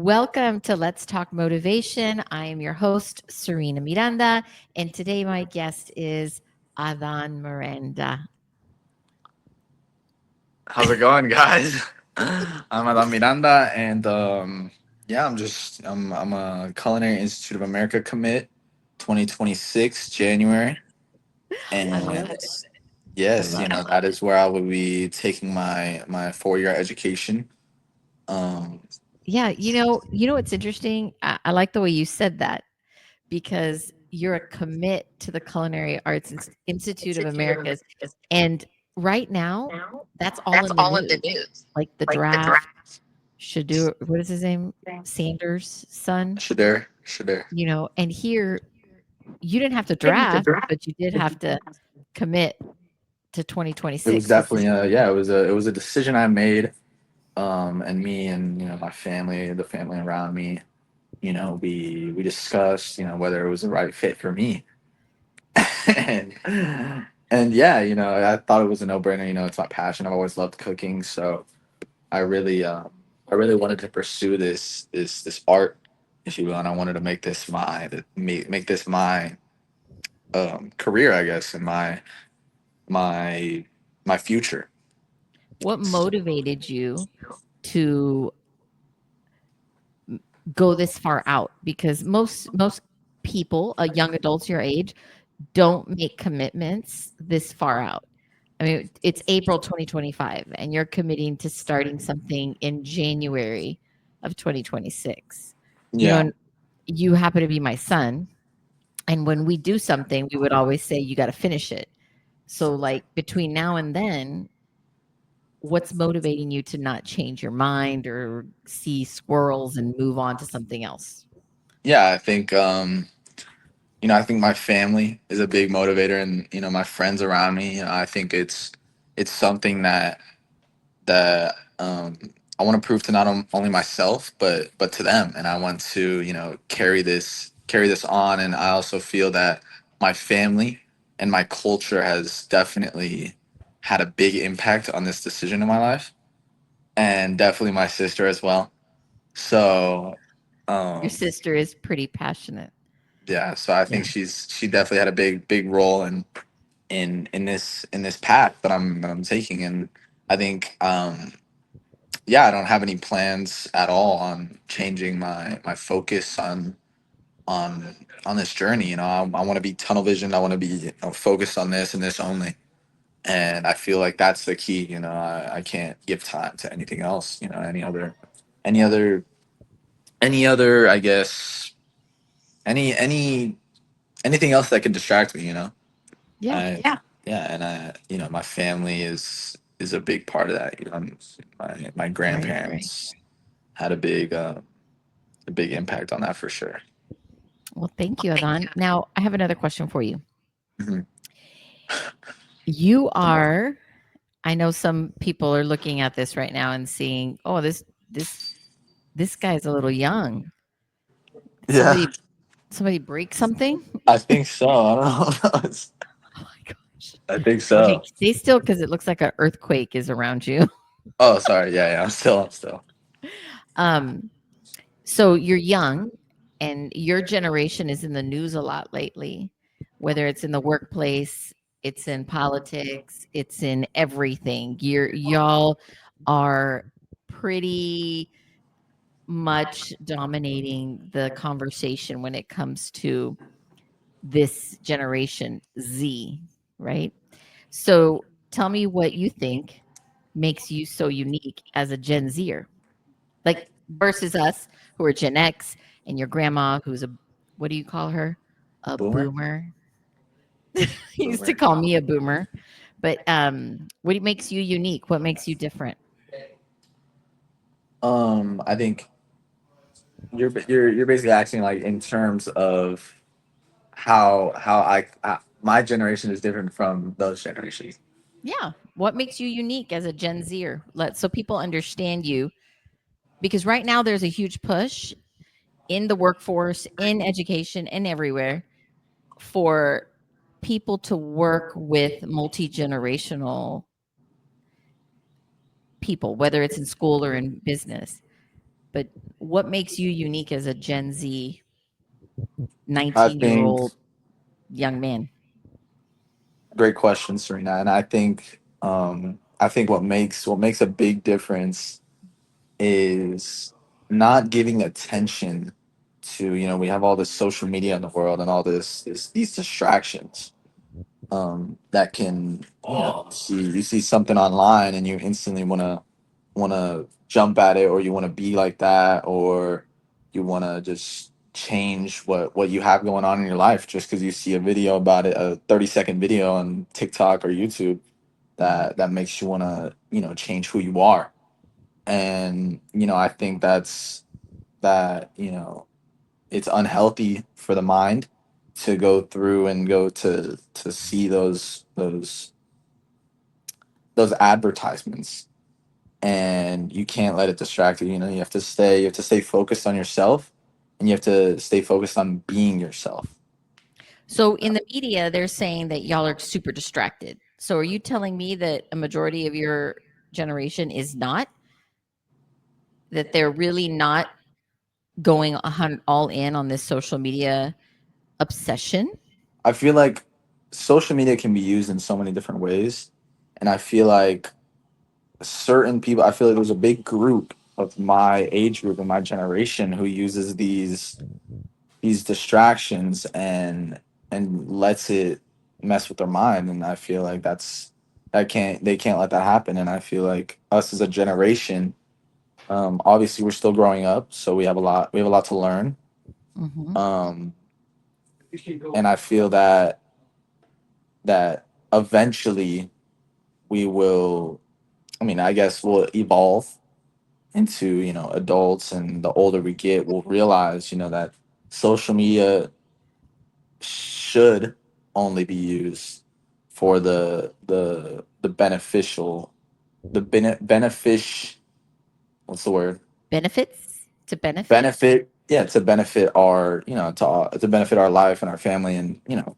Welcome to Let's Talk Motivation. I am your host, Serena Miranda, and today my guest is Adán Miranda. How's it going, guys? I'm Adán Miranda, and I'm a Culinary Institute of America commit, 2026 January, I and love it. I yes, love it. that is where I will be taking my 4 year education. Um, Yeah, you know what's interesting? I like the way you said that because you're a commit to the Culinary Arts Institute of Americas, and right now, that's all in the news. Like the draft should do. What is his name? Sanders' son. Shadir. And here you didn't have to draft, but you did have to commit to It was 2026, which is definitely it was a decision I made, and me and my family, the family around me, we discussed whether it was the right fit for me. and and yeah, I thought it was a no brainer. It's my passion. I've always loved cooking, so I really, I really wanted to pursue this art, if you will, and I wanted to make this my career, I guess, and my my future. what motivated you to go this far out? Because most people, young adults your age, don't make commitments this far out. I mean, it's April 2025, and you're committing to starting something in January of 2026. Yeah, And you happen to be my son, and when we do something, we would always say you got to finish it. So, like between now and then, what's motivating you to not change your mind or see squirrels and move on to something else? yeah. I think my family is a big motivator, and my friends around me. I think it's something that I want to prove to not only myself but to them, and I want to carry this on. And I also feel that my family and my culture has definitely had a big impact on this decision in my life, and definitely my sister as well. So Your um, sister is pretty passionate. yeah, so I think Yeah. she definitely had a big role in this path that I'm taking. And I think yeah, I don't have any plans at all on changing my focus on on this journey. I want to be tunnel visioned. I want to be focused on this and this only. And I feel like that's the key. I can't give time to anything else. Any other, any other. I guess any anything else that could distract me. Yeah. Yeah, and my family is a big part of that. My Right. Right. grandparents had a big impact on that for sure. Well, thank you, Adon. Now, I have another question for you. Mhm. You are, I know some people are looking at this right now and seeing, oh, this this guy's a little young. Yeah, Somebody break something? I think so. I don't know. Oh my gosh. I think Okay, so. stay still because it looks like an earthquake is around you. Oh, sorry. Yeah, yeah. I'm still. Um, so you're young and your generation is in the news a lot lately, whether it's in the workplace, it's in politics, it's in everything. Y'all are pretty much dominating the conversation when it comes to this generation Z, right? So tell me what you think makes you so unique as a Gen Zer, like versus us who are Gen X and your grandma who's a, what do you call her? A Boomer. boomer. He used to Boomer. call me a boomer. But what makes you unique? What makes you different? I think you're basically asking like in terms of how my generation is different from those generations. Yeah. What makes you unique as a Gen Zer? So people understand you because right now there's a huge push in the workforce, in education, and everywhere for people to work with multi generational people, whether it's in school or in business. but what makes you unique as a Gen Z I 19-year think old young man? great question, Serena. And I think what makes a big difference is not giving attention to, you know, we have all this social media in the world and all these distractions that can, you know, you see something online and you instantly want to jump at it, or you want to be like that, or you want to just change what you have going on in your life just because you see a video about it, a 30-second video on TikTok or YouTube that makes you want to, you know, change who you are. And you know, I think that, you know, it's unhealthy for the mind to go through and go to see those advertisements, and you can't let it distract you. You know, you have to stay focused on yourself, and you have to stay focused on being yourself. So in the media, they're saying that y'all are super distracted. So are you telling me that a majority of your generation is not, that they're really not going all in on this social media obsession? I feel like social media can be used in so many different ways, and I feel like certain people, I feel like there's a big group of my age group and my generation who uses these distractions and lets it mess with their mind. And I feel like that can't they can't let that happen. And I feel like us as a generation, obviously we're still growing up, so we have a lot to learn. Mm-hmm. um and I feel that eventually we will, I mean, I guess we'll evolve into, you know, adults, and the older we get we'll realize, you know, that social media should only be used for the beneficial, benefic what's the word, Benefits to benefit? benefit, yeah, to benefit our, you know, to benefit our life and our family, and you know,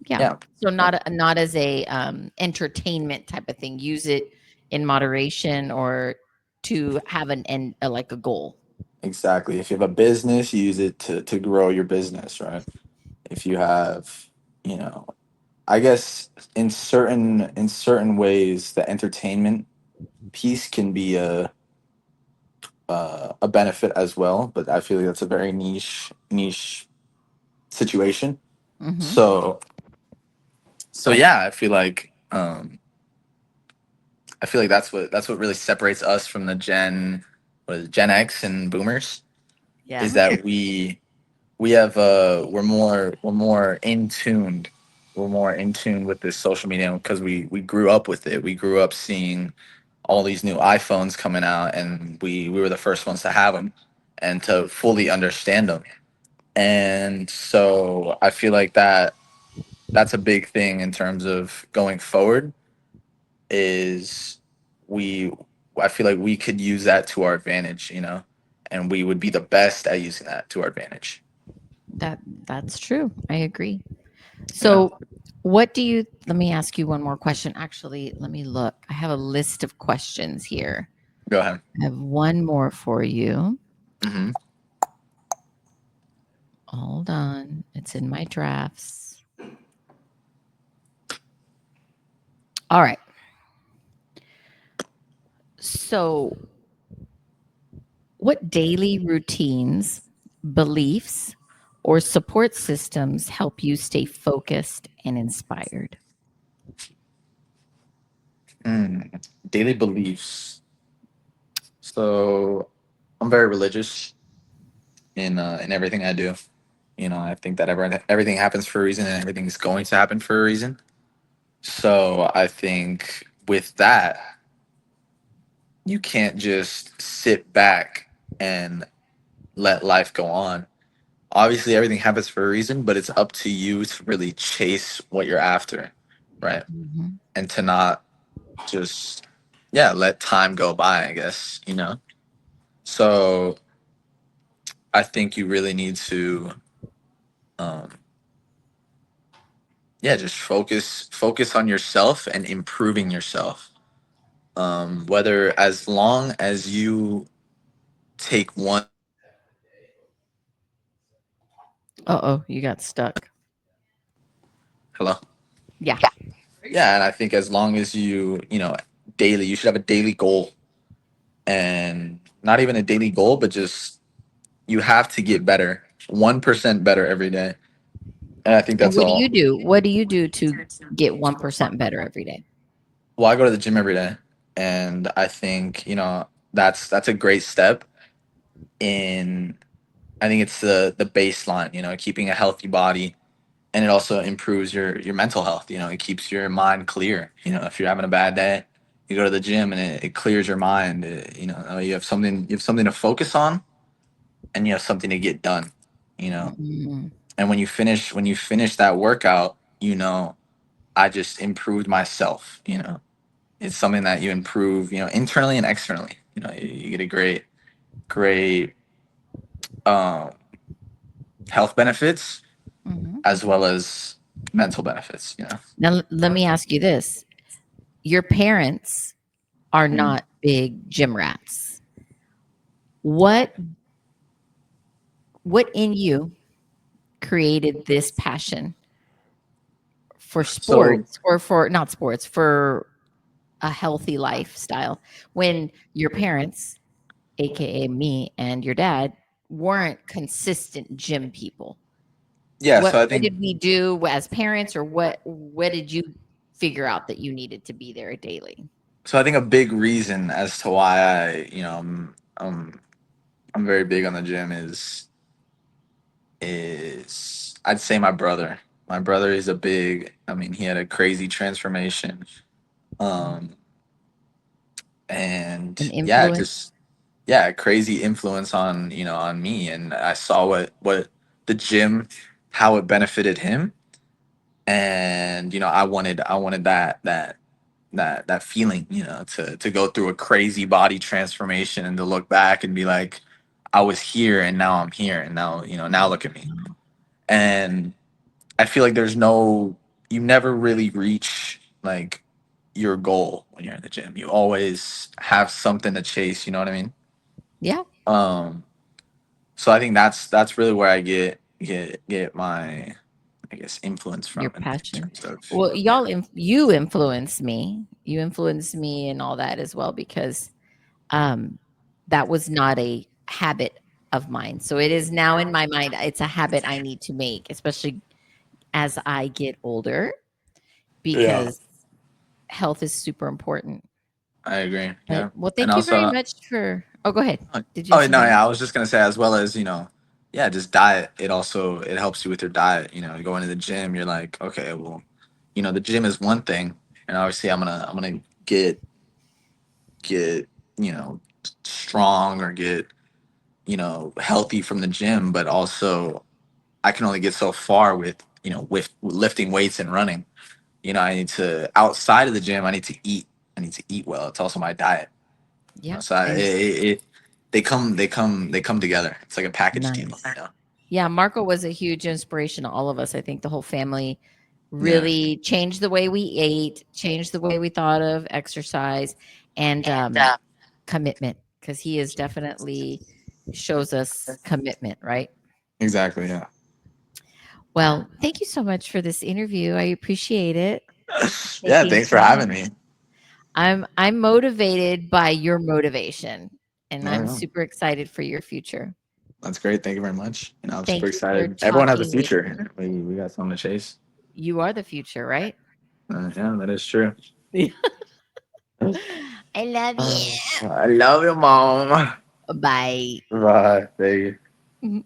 Yeah. yeah, So not as a entertainment type of thing. Use it in moderation or to have an end, like a goal. exactly. If you have a business, use it to grow your business, right? If you have, you know, I guess in certain ways the entertainment piece can be a benefit as well, but I feel like that's a very niche situation. Mm-hmm. So yeah, I feel like that's what really separates us from the what is it, Gen X and Boomers, Yeah. is that we have we're more in tune with this social media because we grew up with it. We grew up seeing all these new iPhones coming out, and we were the first ones to have them and to fully understand them. And so I feel like that's a big thing in terms of going forward, is we I feel like we could use that to our advantage, you know, and we would be the best at using that to our advantage. That's true. I agree. Yeah. So what do you, let me ask you one more question. Actually, let me look. I have a list of questions here. Go ahead. I have one more for you. Hmm. Hold on. It's in my drafts. All right. So, what daily routines, beliefs, or support systems help you stay focused and inspired? Daily beliefs. So I'm very religious in everything I do. You know, I think that everything happens for a reason, and everything's going to happen for a reason. So I think with that, you can't just sit back and let life go on. Obviously, everything happens for a reason, but it's up to you to really chase what you're after, right? Mhm. And to not just, yeah, let time go by, I guess, you know? So I think you really need to, um, yeah, just focus on yourself and improving yourself. Whether as long as you take one. Uh-oh, you got stuck. Hello. Yeah. Yeah, and I think as long as daily, you should have a daily goal, and not even a daily goal, but just you have to get better, 1% better every day. And I think And that's what do you all. do? What do you do to get 1% better every day? Well, I go to the gym every day, and I think that's a great step in. I think it's the baseline, keeping a healthy body, and it also improves your mental health. It keeps your mind clear. If you're having a bad day, you go to the gym and it clears your mind. You have something to focus on, and you have something to get done. You know, Mm, and when you finish that workout, I just improved myself. It's something that you improve, internally and externally. You get a great um, health benefits mhm. as well as mental benefits. Now, let me ask you this. Your parents are Mm. not big gym rats. What what in you created this passion for So sports or for not sports, for a healthy lifestyle when your parents, aka me and your dad, weren't consistent gym people? yeah, What so I what think did we do as parents, or what did you figure out that you needed to be there daily? so I think a big reason as to why I'm very big on the gym is I'd say my brother. My brother is a big. I mean, he had a crazy transformation. Um, An and yeah, influence? just yeah, crazy influence on me, and I saw what the gym, how it benefited him, and I wanted that feeling, to go through a crazy body transformation and to look back and be like, I was here and now I'm here, and now look at me. And I feel like you never really reach like your goal when you're in the gym. You always have something to chase, you know what I mean? Yeah, Um, so I think that's really where I get my, I guess, influence your from in passion. terms of Well, yeah. you influenced me. You influenced me and all that as well because um, that was not a habit of mine. So it is now in my mind. It's a habit I need to make, especially as I get older, Yeah, because health is super important. I agree. But Yeah, well, and thank you very also, much for. Oh, go ahead. Did you have oh no, something else? yeah, I was just gonna say as well as yeah, just diet. It helps you with your diet. Going to the gym, you're like, okay, well, the gym is one thing, and obviously I'm gonna get strong or get healthy from the gym, but also I can only get so far with lifting weights and running. I need to outside of the gym. I need to eat. I need to eat well. It's also my diet. Yeah, So and they come together. It's like a package deal. nice. Yeah, Marco was a huge inspiration to all of us. I think the whole family Yeah, really changed the way we ate, changed the way we thought of exercise, and commitment. Because he is definitely shows us commitment, right? exactly. Yeah. Well, thank you so much for this interview. I appreciate it. Yeah. Taking Thanks for having time. me. I'm motivated by your motivation, and Oh, I'm yeah. super excited for your future. That's great. Thank you very much. I'm super Thank you for excited. Everyone has a talking with me. future. We got something to chase. You are the future, right? Yeah, that is true. I love you. I love you, mom. Bye. Bye. Thank you.